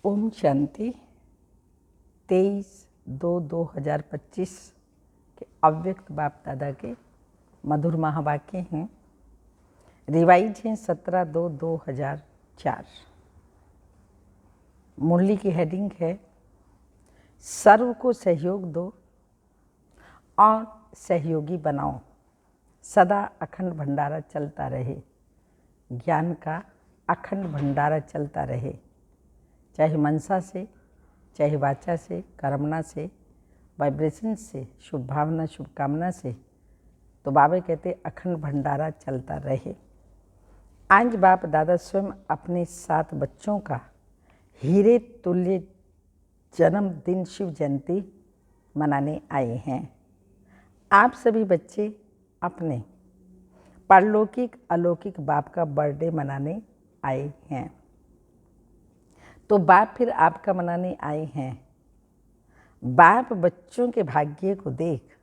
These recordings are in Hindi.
ओम शांति। 23/2/2025 के अव्यक्त बाप दादा के मधुर महावाक्य हैं। रिवाइज हैं 17/2/2004। मुरली की हेडिंग है सर्व को सहयोग दो और सहयोगी बनाओ, सदा अखंड भंडारा चलता रहे। ज्ञान का अखंड भंडारा चलता रहे, चाहे मनसा से, चाहे वाचा से, कर्मणा से, वाइब्रेशन से, शुभ भावना शुभकामना से। तो बाबा कहते अखंड भंडारा चलता रहे। आज बाप दादा स्वयं अपने 7 बच्चों का हीरे तुल्य जन्मदिन शिव जयंती मनाने आए हैं। आप सभी बच्चे अपने परलौकिक अलौकिक बाप का बर्थडे मनाने आए हैं। तो बाप फिर आपका मनाने आए हैं। बाप बच्चों के भाग्य को देख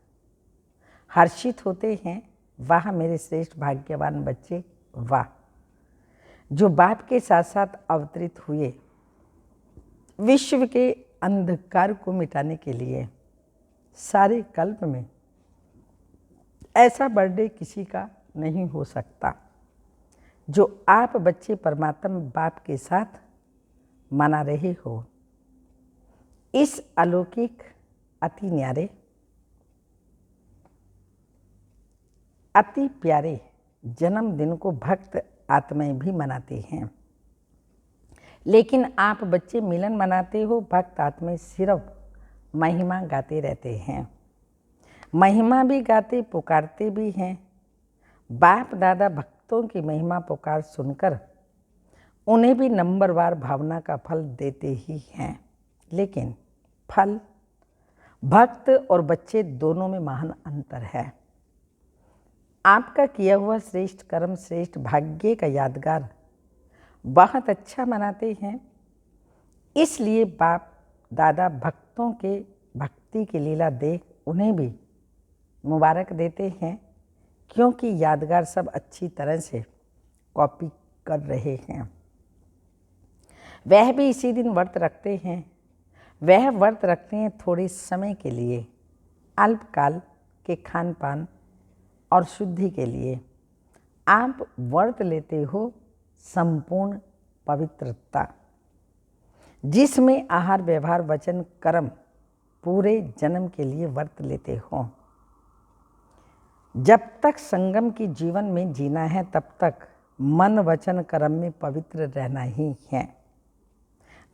हर्षित होते हैं। वाह मेरे श्रेष्ठ भाग्यवान बच्चे, वाह, जो बाप के साथ साथ अवतरित हुए विश्व के अंधकार को मिटाने के लिए। सारे कल्प में ऐसा बर्थडे किसी का नहीं हो सकता जो आप बच्चे परमात्मा बाप के साथ मना रहे हो। इस अलौकिक अति न्यारे अति प्यारे जन्मदिन को भक्त आत्माएं भी मनाते हैं, लेकिन आप बच्चे मिलन मनाते हो। भक्त आत्माएं सिर्फ महिमा गाते रहते हैं, महिमा भी गाते पुकारते भी हैं। बाप दादा भक्तों की महिमा पुकार सुनकर उन्हें भी नंबरवार भावना का फल देते ही हैं, लेकिन फल भक्त और बच्चे दोनों में महान अंतर है। आपका किया हुआ श्रेष्ठ कर्म, श्रेष्ठ भाग्य का यादगार बहुत अच्छा मनाते हैं। इसलिए बाप दादा भक्तों के भक्ति की लीला देख उन्हें भी मुबारक देते हैं, क्योंकि यादगार सब अच्छी तरह से कॉपी कर रहे हैं। वह भी इसी दिन व्रत रखते हैं। वह व्रत रखते हैं थोड़े समय के लिए, अल्पकाल के खान पान और शुद्धि के लिए। आप व्रत लेते हो संपूर्ण पवित्रता, जिसमें आहार व्यवहार वचन कर्म पूरे जन्म के लिए व्रत लेते हो। जब तक संगम की जीवन में जीना है तब तक मन वचन कर्म में पवित्र रहना ही है।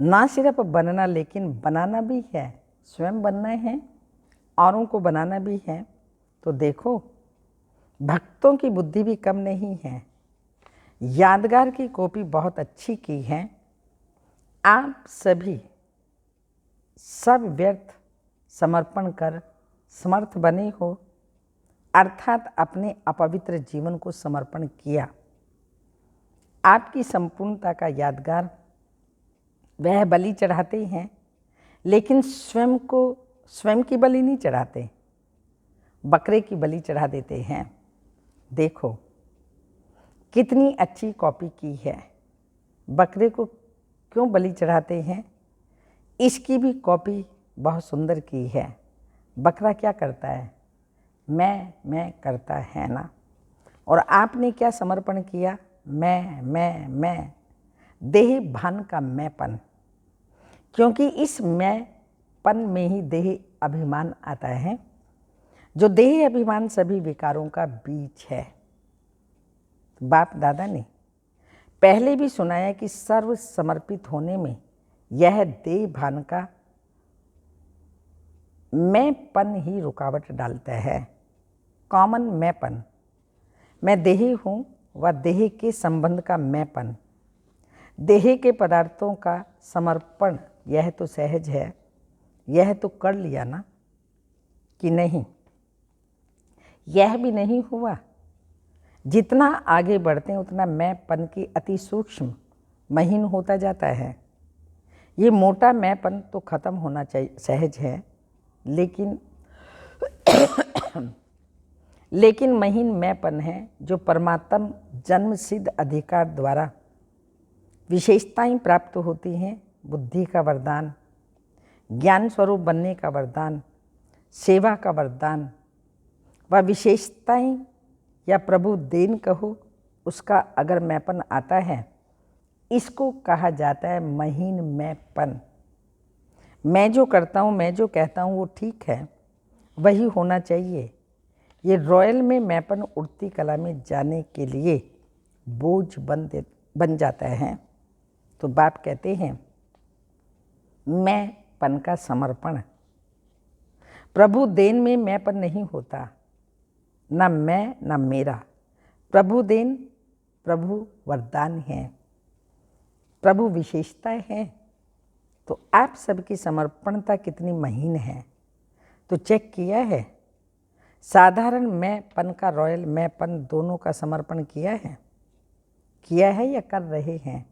ना सिर्फ बनना लेकिन बनाना भी है। स्वयं बनना है, औरों को बनाना भी है। तो देखो, भक्तों की बुद्धि भी कम नहीं है। यादगार की कॉपी बहुत अच्छी की है। आप सभी सब व्यर्थ समर्पण कर समर्थ बने हो, अर्थात अपने अपवित्र जीवन को समर्पण किया। आपकी संपूर्णता का यादगार वह बलि चढ़ाते हैं, लेकिन स्वयं की बलि नहीं चढ़ाते, बकरे की बलि चढ़ा देते हैं। देखो कितनी अच्छी कॉपी की है। बकरे को क्यों बलि चढ़ाते हैं, इसकी भी कॉपी बहुत सुंदर की है। बकरा क्या करता है, मैं करता है ना। और आपने क्या समर्पण किया, मैं देह भान का मैंपन, क्योंकि इस मैंपन में ही देह अभिमान आता है। जो देह अभिमान सभी विकारों का बीज है। बाप दादा ने पहले भी सुनाया कि सर्व समर्पित होने में यह देह भान का मैंपन ही रुकावट डालता है। कॉमन मैंपन, मैं देही हूँ, व देह के संबंध का मैंपन, देह के पदार्थों का समर्पण, यह तो सहज है। यह तो कर लिया ना कि नहीं, यह भी नहीं हुआ। जितना आगे बढ़ते हैं उतना मैंपन की अति सूक्ष्म महीन होता जाता है। ये मोटा मैंपन तो खत्म होना चाहिए, सहज है, लेकिन महीन मैंपन है जो परमात्म जन्म सिद्ध अधिकार द्वारा विशेषताएं प्राप्त होती हैं। बुद्धि का वरदान, ज्ञान स्वरूप बनने का वरदान, सेवा का वरदान व विशेषताएं या प्रभु देन कहो, उसका अगर मैंपन आता है, इसको कहा जाता है महीन मैंपन। मैं जो करता हूँ, मैं जो कहता हूँ वो ठीक है, वही होना चाहिए। ये रॉयल में मैंपन उड़ती कला में जाने के लिए बोझ बन जाता है। तो बाप कहते हैं मैंपन का समर्पण। प्रभु देन में मैंपन नहीं होता, ना मैं ना मेरा। प्रभु देन, प्रभु वरदान है, प्रभु विशेषताएं हैं। तो आप सबकी समर्पणता कितनी महीन है, तो चेक किया है? साधारण मैंपन का रॉयल मैंपन दोनों का समर्पण किया है या कर रहे हैं?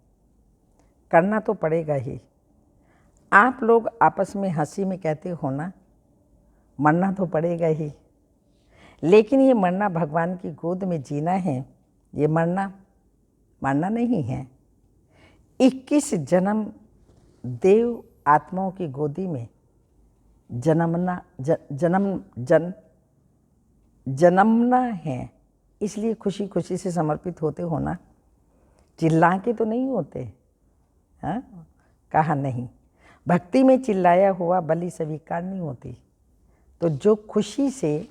करना तो पड़ेगा ही। आप लोग आपस में हंसी में कहते हो ना, मरना तो पड़ेगा ही, लेकिन ये मरना भगवान की गोद में जीना है। ये मरना नहीं है। 21 जन्म देव आत्माओं की गोदी में जन्मना है। इसलिए खुशी खुशी से समर्पित होते हो ना, चिल्ला के तो नहीं होते। हाँ, कहा नहीं। भक्ति में चिल्लाया हुआ बलि स्वीकार नहीं होती। तो जो खुशी से,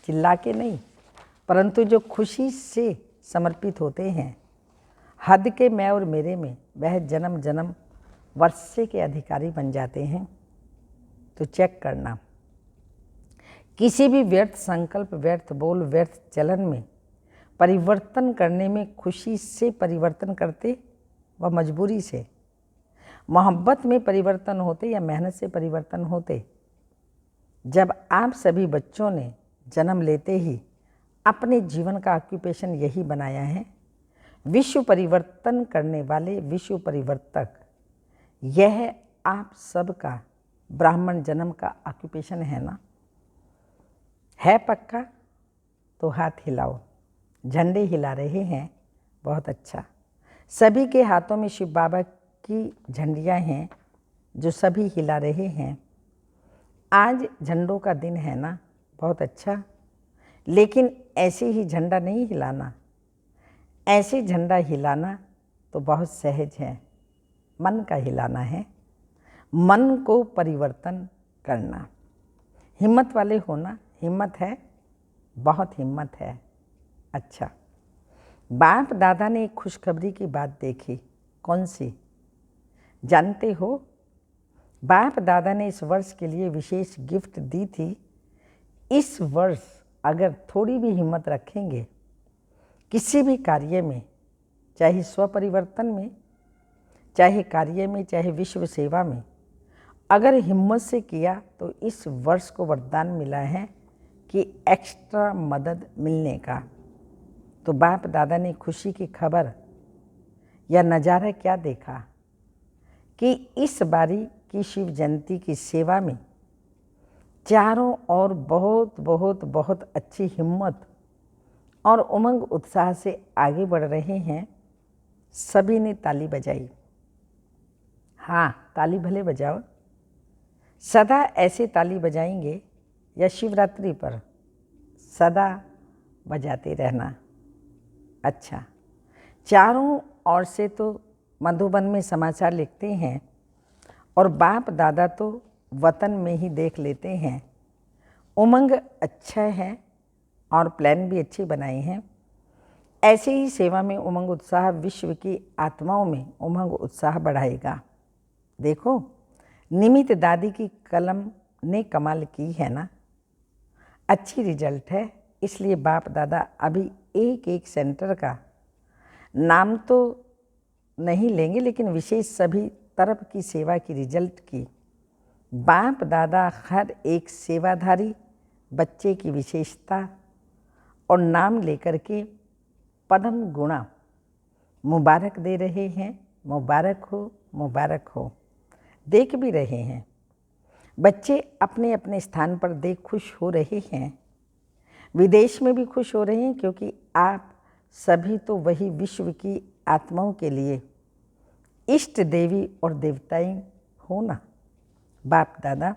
चिल्ला के नहीं, परंतु जो खुशी से समर्पित होते हैं, हद के मैं और मेरे में, वह जन्म जन्म वर्षे के अधिकारी बन जाते हैं। तो चेक करना, किसी भी व्यर्थ संकल्प, व्यर्थ बोल, व्यर्थ चलन में परिवर्तन करने में खुशी से परिवर्तन करते व मजबूरी से, मोहब्बत में परिवर्तन होते या मेहनत से परिवर्तन होते। जब आप सभी बच्चों ने जन्म लेते ही अपने जीवन का ऑक्यूपेशन यही बनाया है, विश्व परिवर्तन करने वाले विश्व परिवर्तक, यह आप सबका ब्राह्मण जन्म का ऑक्यूपेशन है ना? है पक्का? तो हाथ हिलाओ। झंडे हिला रहे हैं, बहुत अच्छा। सभी के हाथों में शिव बाबा की झंडियाँ हैं जो सभी हिला रहे हैं। आज झंडों का दिन है ना, बहुत अच्छा। लेकिन ऐसे ही झंडा नहीं हिलाना, ऐसे झंडा हिलाना तो बहुत सहज है। मन का हिलाना है, मन को परिवर्तन करना। हिम्मत वाले होना, हिम्मत है, बहुत हिम्मत है। अच्छा, बाप दादा ने एक खुशखबरी की बात देखी। कौन सी जानते हो? बाप दादा ने इस वर्ष के लिए विशेष गिफ्ट दी थी। इस वर्ष अगर थोड़ी भी हिम्मत रखेंगे किसी भी कार्य में, चाहे स्वपरिवर्तन में, चाहे कार्य में, चाहे विश्व सेवा में, अगर हिम्मत से किया तो इस वर्ष को वरदान मिला है कि एक्स्ट्रा मदद मिलने का। तो बाप दादा ने खुशी की खबर या नज़ारा क्या देखा कि इस बारी की शिव जयंती की सेवा में चारों ओर बहुत बहुत बहुत अच्छी हिम्मत और उमंग उत्साह से आगे बढ़ रहे हैं। सभी ने ताली बजाई। हाँ, ताली भले बजाओ, सदा ऐसे ताली बजाएंगे या शिवरात्रि पर सदा बजाते रहना। अच्छा, चारों ओर से तो मधुबन में समाचार लिखते हैं और बाप दादा तो वतन में ही देख लेते हैं। उमंग अच्छा है और प्लान भी अच्छे बनाए हैं। ऐसे ही सेवा में उमंग उत्साह विश्व की आत्माओं में उमंग उत्साह बढ़ाएगा। देखो, निमित दादी की कलम ने कमाल की है ना, अच्छी रिजल्ट है। इसलिए बाप दादा अभी एक एक सेंटर का नाम तो नहीं लेंगे, लेकिन विशेष सभी तरफ की सेवा की रिजल्ट की बाप दादा हर एक सेवाधारी बच्चे की विशेषता और नाम लेकर के पदम गुणा मुबारक दे रहे हैं। मुबारक हो, मुबारक हो। देख भी रहे हैं, बच्चे अपने अपने स्थान पर देख खुश हो रहे हैं। विदेश में भी खुश हो रहे हैं, क्योंकि आप सभी तो वही विश्व की आत्माओं के लिए इष्ट देवी और देवताएं हो ना। बाप दादा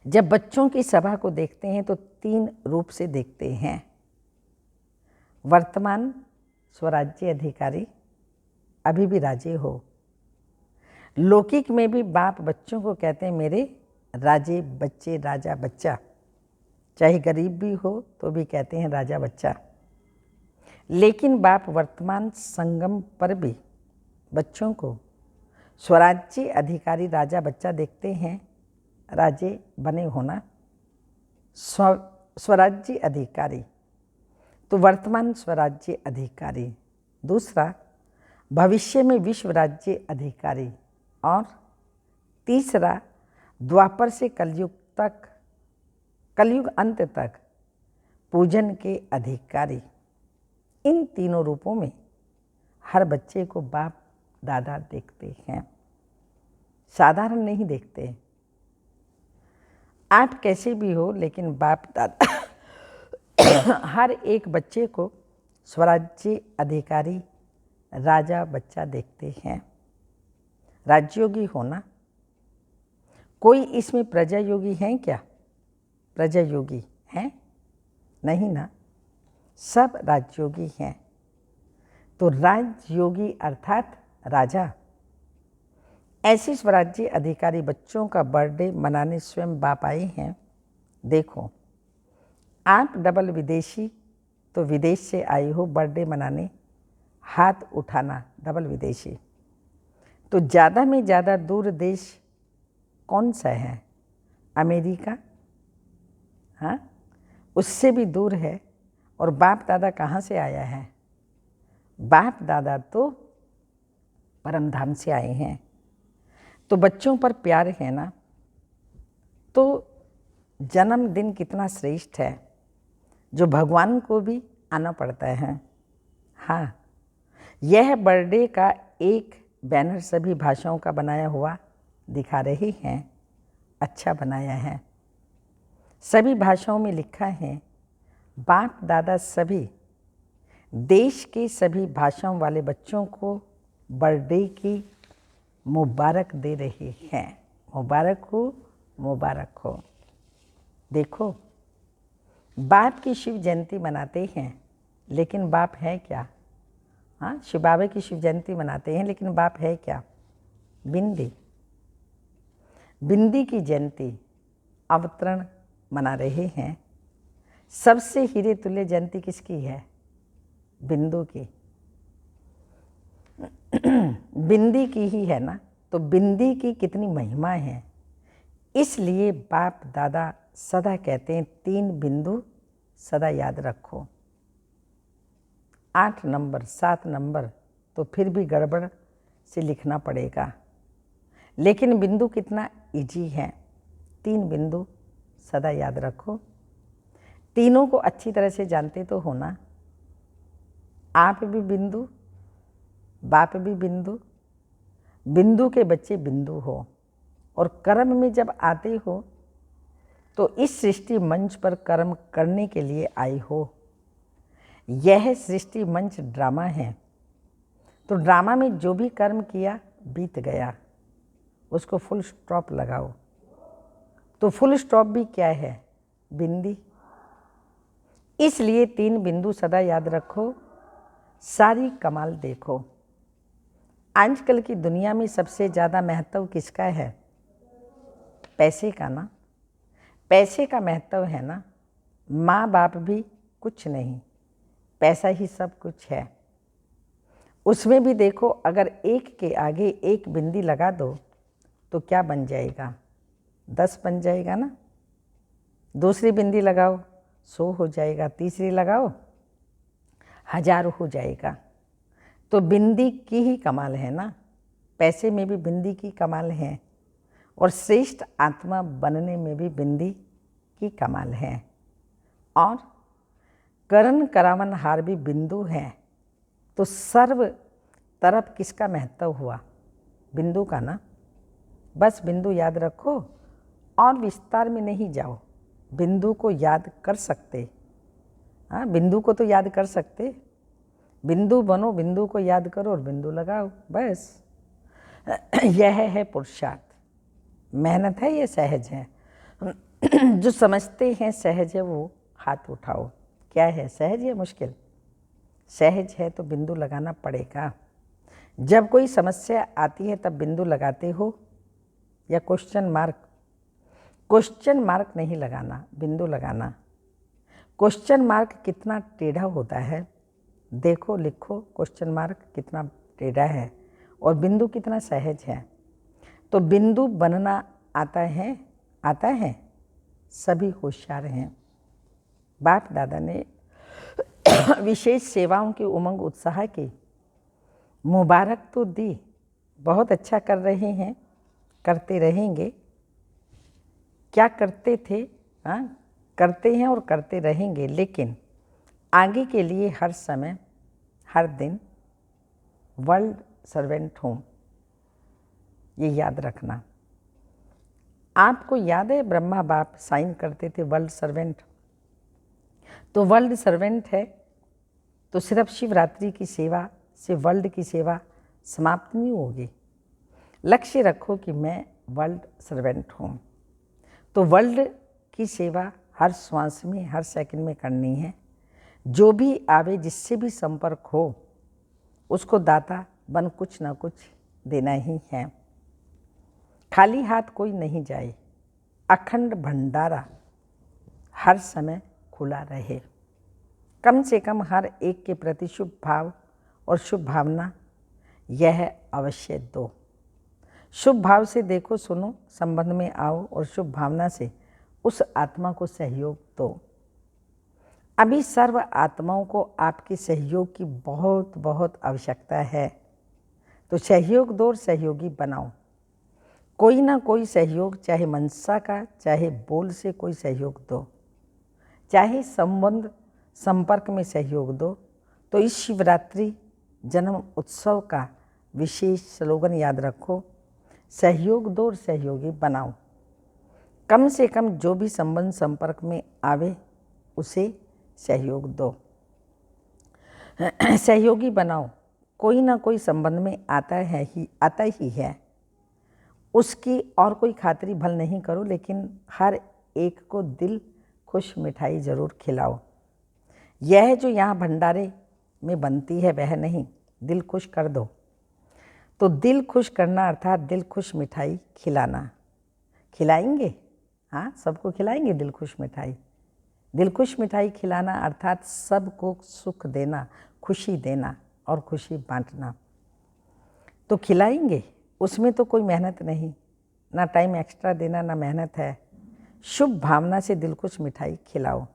जब बच्चों की सभा को देखते हैं तो 3 रूप से देखते हैं। वर्तमान स्वराज्य अधिकारी, अभी भी राजे हो। लौकिक में भी बाप बच्चों को कहते हैं मेरे राजे बच्चे, राजा बच्चा। चाहे गरीब भी हो तो भी कहते हैं राजा बच्चा। लेकिन बाप वर्तमान संगम पर भी बच्चों को स्वराज्य अधिकारी राजा बच्चा देखते हैं। राजे बने होना, स्वराज्य अधिकारी, तो वर्तमान स्वराज्य अधिकारी। दूसरा भविष्य में विश्व राज्य अधिकारी। और तीसरा द्वापर से कलयुग तक, कलयुग अंत तक पूजन के अधिकारी। इन तीनों रूपों में हर बच्चे को बाप दादा देखते हैं, साधारण नहीं देखते। आप कैसे भी हो, लेकिन बाप दादा हर एक बच्चे को स्वराज्य अधिकारी राजा बच्चा देखते हैं। राजयोगी होना, कोई इसमें प्रजा योगी हैं क्या? प्रजा योगी हैं? नहीं ना, सब राजयोगी हैं। तो राजयोगी अर्थात राजा। ऐसे स्वराज्य अधिकारी बच्चों का बर्थडे मनाने स्वयं बाप आए हैं। देखो, आप डबल विदेशी, तो विदेश से आए हो बर्थडे मनाने, हाथ उठाना डबल विदेशी। तो ज़्यादा में ज़्यादा दूर देश कौन सा है? अमेरिका, हाँ, उससे भी दूर है। और बाप दादा कहाँ से आया है? बाप दादा तो परमधाम से आए हैं। तो बच्चों पर प्यार है ना। तो जन्मदिन कितना श्रेष्ठ है, जो भगवान को भी आना पड़ता है। हाँ, यह बर्थडे का एक बैनर सभी भाषाओं का बनाया हुआ दिखा रहे हैं। अच्छा बनाया है। सभी भाषाओं में लिखा है। बाप दादा सभी देश के सभी भाषाओं वाले बच्चों को बर्थडे की मुबारक दे रहे हैं। मुबारक हो, मुबारक हो। देखो, बाप की शिव जयंती मनाते हैं, लेकिन बाप है क्या? हाँ, शिव बाबा की शिव जयंती मनाते हैं, लेकिन बाप है क्या? बिंदी। बिंदी की जयंती अवतरण मना रहे हैं। सबसे हीरे तुल्य जयंती किसकी है? बिंदु की। बिंदी की ही है ना। तो बिंदी की कितनी महिमा है, इसलिए बाप दादा सदा कहते हैं 3 बिंदु सदा याद रखो। 8 नंबर 7 नंबर तो फिर भी गड़बड़ से लिखना पड़ेगा, लेकिन बिंदु कितना इजी है। 3 बिंदु सदा याद रखो। तीनों को अच्छी तरह से जानते तो हो ना। आप भी बिंदु, बाप भी बिंदु, बिंदु के बच्चे बिंदु हो। और कर्म में जब आते हो तो इस सृष्टि मंच पर कर्म करने के लिए आए हो। यह सृष्टि मंच ड्रामा है। तो ड्रामा में जो भी कर्म किया बीत गया, उसको फुल स्टॉप लगाओ। तो फुल स्टॉप भी क्या है? बिंदी। इसलिए 3 बिंदु सदा याद रखो। सारी कमाल देखो। आजकल की दुनिया में सबसे ज़्यादा महत्व किसका है? पैसे का ना। पैसे का महत्व है ना। माँ बाप भी कुछ नहीं, पैसा ही सब कुछ है। उसमें भी देखो, अगर एक के आगे एक बिंदी लगा दो तो क्या बन जाएगा? 10 बन जाएगा ना। दूसरी बिंदी लगाओ 100 हो जाएगा, तीसरी लगाओ 1000 हो जाएगा। तो बिंदी की ही कमाल है ना। पैसे में भी बिंदी की कमाल है, और श्रेष्ठ आत्मा बनने में भी बिंदी की कमाल है। और करण करावन हार भी बिंदु है। तो सर्व तरफ किसका महत्व हुआ? बिंदु का ना। बस बिंदु याद रखो और विस्तार में नहीं जाओ। बिंदु को याद कर सकते, हाँ, बिंदु को तो याद कर सकते। बिंदु बनो, बिंदु को याद करो और बिंदु लगाओ, बस। यह है पुरुषार्थ। मेहनत है, ये सहज है। जो समझते हैं सहज है वो हाथ उठाओ। क्या है, सहज या मुश्किल? सहज है तो बिंदु लगाना पड़ेगा। जब कोई समस्या आती है तब बिंदु लगाते हो या क्वेश्चन मार्क? क्वेश्चन मार्क नहीं लगाना, बिंदु लगाना। क्वेश्चन मार्क कितना टेढ़ा होता है, देखो, लिखो, क्वेश्चन मार्क कितना टेढ़ा है और बिंदु कितना सहज है। तो बिंदु बनना आता है, आता है, सभी होशियार हैं। बाप दादा ने विशेष सेवाओं की उमंग उत्साह की मुबारक तो दी, बहुत अच्छा कर रहे हैं, करते रहेंगे। क्या करते थे? हाँ, करते हैं और करते रहेंगे, लेकिन आगे के लिए हर समय, हर दिन वर्ल्ड सर्वेंट हूँ, ये याद रखना। आपको याद है ब्रह्मा बाप साइन करते थे वर्ल्ड सर्वेंट? तो वर्ल्ड सर्वेंट है तो सिर्फ शिवरात्रि की सेवा से वर्ल्ड की सेवा समाप्त नहीं होगी। लक्ष्य रखो कि मैं वर्ल्ड सर्वेंट हूँ, तो वर्ल्ड की सेवा हर श्वास में, हर सेकंड में करनी है। जो भी आवे, जिससे भी संपर्क हो, उसको दाता बन कुछ ना कुछ देना ही है। खाली हाथ कोई नहीं जाए, अखंड भंडारा हर समय खुला रहे। कम से कम हर एक के प्रति शुभ भाव और शुभ भावना यह अवश्य दो। शुभ भाव से देखो, सुनो, संबंध में आओ और शुभ भावना से उस आत्मा को सहयोग दो। अभी सर्व आत्माओं को आपके सहयोग की बहुत बहुत आवश्यकता है, तो सहयोग दो और सहयोगी बनाओ। कोई ना कोई सहयोग, चाहे मनसा का, चाहे बोल से कोई सहयोग दो, चाहे संबंध संपर्क में सहयोग दो। तो इस शिवरात्रि जन्म उत्सव का विशेष स्लोगन याद रखो, सहयोग दो और सहयोगी बनाओ। कम से कम जो भी संबंध संपर्क में आवे उसे सहयोग दो, सहयोगी बनाओ। कोई ना कोई संबंध में आता ही है, उसकी और कोई खातिरी भल नहीं करो, लेकिन हर एक को दिल खुश मिठाई जरूर खिलाओ। यह जो यहाँ भंडारे में बनती है वह नहीं, दिल खुश कर दो। तो दिल खुश करना अर्थात दिल खुश मिठाई खिलाना। खिलाएंगे? हाँ, सबको खिलाएंगे दिल खुश मिठाई। दिल खुश मिठाई खिलाना अर्थात सबको सुख देना, खुशी देना और खुशी बांटना। तो खिलाएंगे, उसमें तो कोई मेहनत नहीं, ना टाइम एक्स्ट्रा देना, ना मेहनत है। शुभ भावना से दिल खुश मिठाई खिलाओ।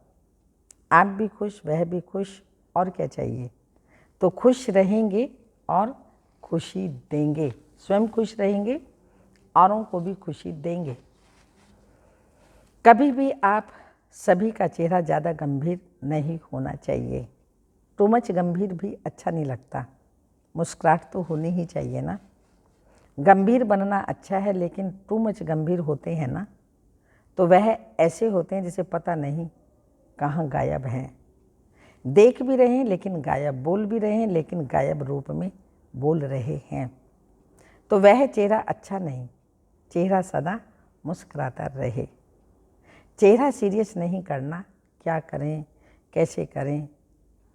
आप भी खुश, वह भी खुश, और क्या चाहिए। तो खुश रहेंगे और खुशी देंगे, स्वयं खुश रहेंगे, औरों को भी खुशी देंगे। कभी भी आप सभी का चेहरा ज़्यादा गंभीर नहीं होना चाहिए। टू मच गंभीर भी अच्छा नहीं लगता, मुस्कुराहट तो होनी ही चाहिए ना। गंभीर बनना अच्छा है, लेकिन टू मच गंभीर होते हैं ना, तो वह ऐसे होते हैं जैसे पता नहीं कहाँ गायब हैं। देख भी रहे हैं लेकिन गायब, बोल भी रहे हैं लेकिन गायब रूप में बोल रहे हैं। तो वह चेहरा अच्छा नहीं। चेहरा सदा मुस्कुराता रहे। चेहरा सीरियस नहीं करना, क्या करें, कैसे करें,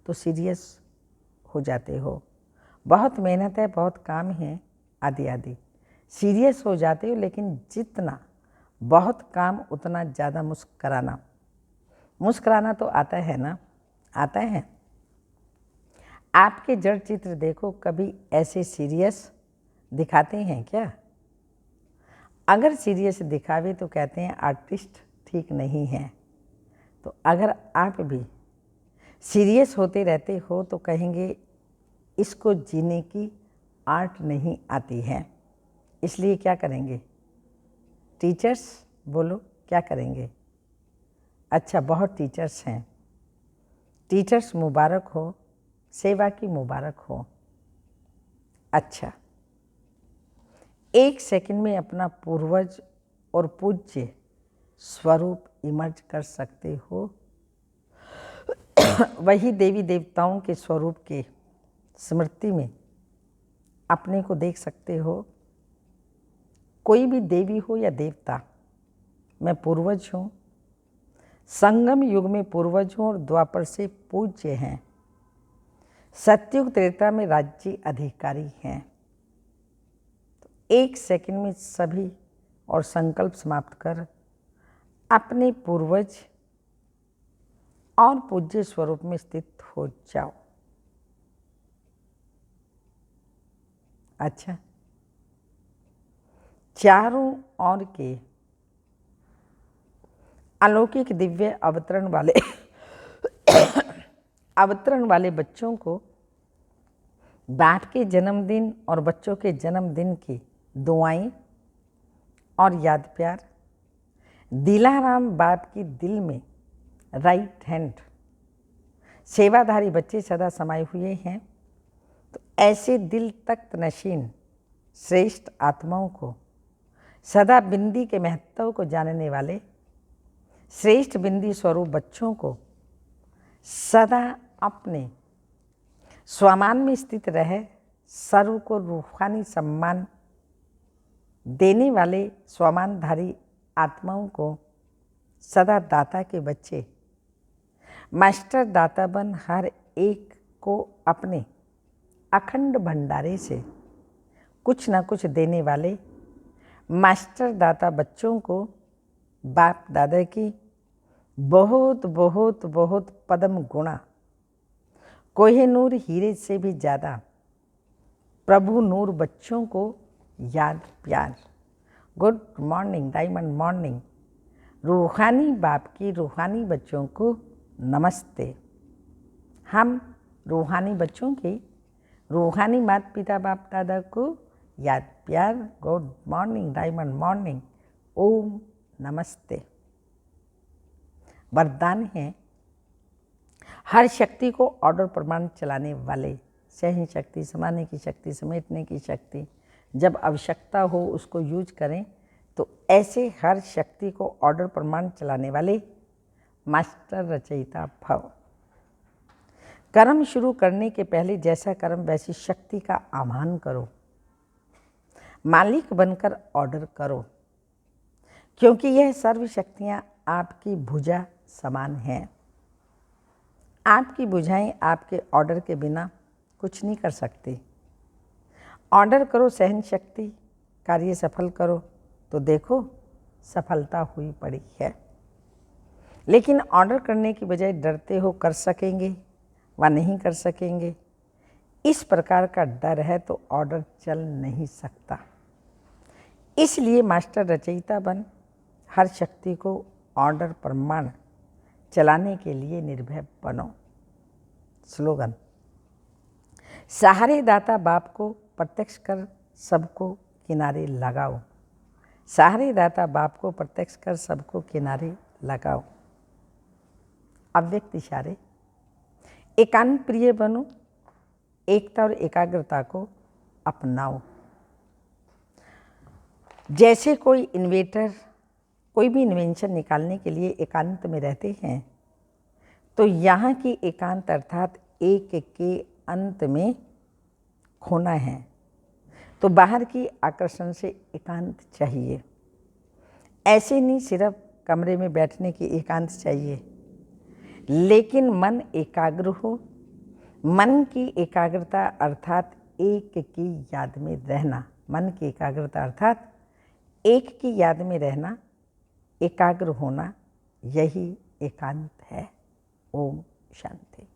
तो सीरियस हो जाते हो। बहुत मेहनत है, बहुत काम है, आदि आदि, सीरियस हो जाते हो। लेकिन जितना बहुत काम उतना ज़्यादा मुस्कुराना। मुस्कुराना तो आता है ना, आता है। आपके जड़ चित्र देखो, कभी ऐसे सीरियस दिखाते हैं क्या? अगर सीरियस दिखावे तो कहते हैं आर्टिस्ट ठीक नहीं है। तो अगर आप भी सीरियस होते रहते हो तो कहेंगे इसको जीने की आर्ट नहीं आती है। इसलिए क्या करेंगे? टीचर्स बोलो, क्या करेंगे? अच्छा, बहुत टीचर्स हैं। टीचर्स मुबारक हो, सेवा की मुबारक हो। अच्छा, एक सेकंड में अपना पूर्वज और पूज्य स्वरूप इमर्ज कर सकते हो। वही देवी देवताओं के स्वरूप के स्मृति में अपने को देख सकते हो। कोई भी देवी हो या देवता, मैं पूर्वज हूँ, संगम युग में पूर्वज हूँ और द्वापर से पूज्य हैं, सतयुग त्रेता में राज्य अधिकारी हैं। तो एक सेकंड में सभी और संकल्प समाप्त कर अपने पूर्वज और पूज्य स्वरूप में स्थित हो जाओ। अच्छा, चारों ओर के अलौकिक दिव्य अवतरण वाले बच्चों को बाप के जन्मदिन और बच्चों के जन्मदिन की दुआएं और याद प्यार दिलाराम बाप की दिल में राइट हैंड सेवाधारी बच्चे सदा समाये हुए हैं। तो ऐसे दिल तख्त नशीन श्रेष्ठ आत्माओं को, सदा बिंदी के महत्व को जानने वाले श्रेष्ठ बिंदी स्वरूप बच्चों को, सदा अपने स्वामान में स्थित रहे सर्व को रूहानी सम्मान देने वाले स्वामानधारी आत्माओं को, सदा दाता के बच्चे मास्टर दाता बन हर एक को अपने अखंड भंडारे से कुछ न कुछ देने वाले मास्टर दाता बच्चों को बाप दादा की बहुत बहुत बहुत पदम गुणा कोहिनूर हीरे से भी ज़्यादा प्रभु नूर बच्चों को याद प्यार। Good morning, diamond morning. रूहानी बाप की रूहानी बच्चों को नमस्ते। हम रूहानी बच्चों के रूहानी माता पिता बाप दादा को याद प्यार। Good morning, diamond morning. Om नमस्ते। वरदान है हर शक्ति को ऑर्डर प्रमाण चलाने वाले, सहन शक्ति, समाने की शक्ति, समेटने की शक्ति, जब आवश्यकता हो उसको यूज करें। तो ऐसे हर शक्ति को ऑर्डर प्रमाण चलाने वाले मास्टर रचयिता भव। कर्म शुरू करने के पहले जैसा कर्म वैसी शक्ति का आह्वान करो, मालिक बनकर ऑर्डर करो, क्योंकि यह सर्व शक्तियाँ आपकी भुजा समान हैं। आपकी भुजाएं आपके ऑर्डर के बिना कुछ नहीं कर सकती। ऑर्डर करो सहन शक्ति, कार्य सफल करो, तो देखो सफलता हुई पड़ी है। लेकिन ऑर्डर करने की बजाय डरते हो कर सकेंगे व नहीं कर सकेंगे, इस प्रकार का डर है तो ऑर्डर चल नहीं सकता। इसलिए मास्टर रचयिता बन हर शक्ति को ऑर्डर प्रमाण चलाने के लिए निर्भय बनो। स्लोगन, सहारे दाता बाप को प्रत्यक्ष कर सबको किनारे लगाओ। सहारे दाता बाप को प्रत्यक्ष कर सबको किनारे लगाओ। अव्यक्त इशारे, एकांत प्रिय बनो, एकता और एकाग्रता को अपनाओ। जैसे कोई इन्वेंटर कोई भी इन्वेंशन निकालने के लिए एकांत में रहते हैं, तो यहाँ की एकांत अर्थात एक के अंत में खोना है, तो बाहर की आकर्षण से एकांत चाहिए। ऐसे नहीं सिर्फ कमरे में बैठने की एकांत चाहिए, लेकिन मन एकाग्र हो। मन की एकाग्रता अर्थात एक की याद में रहना। मन की एकाग्रता अर्थात एक की याद में रहना, एकाग्र होना, यही एकांत है। ओम शांति।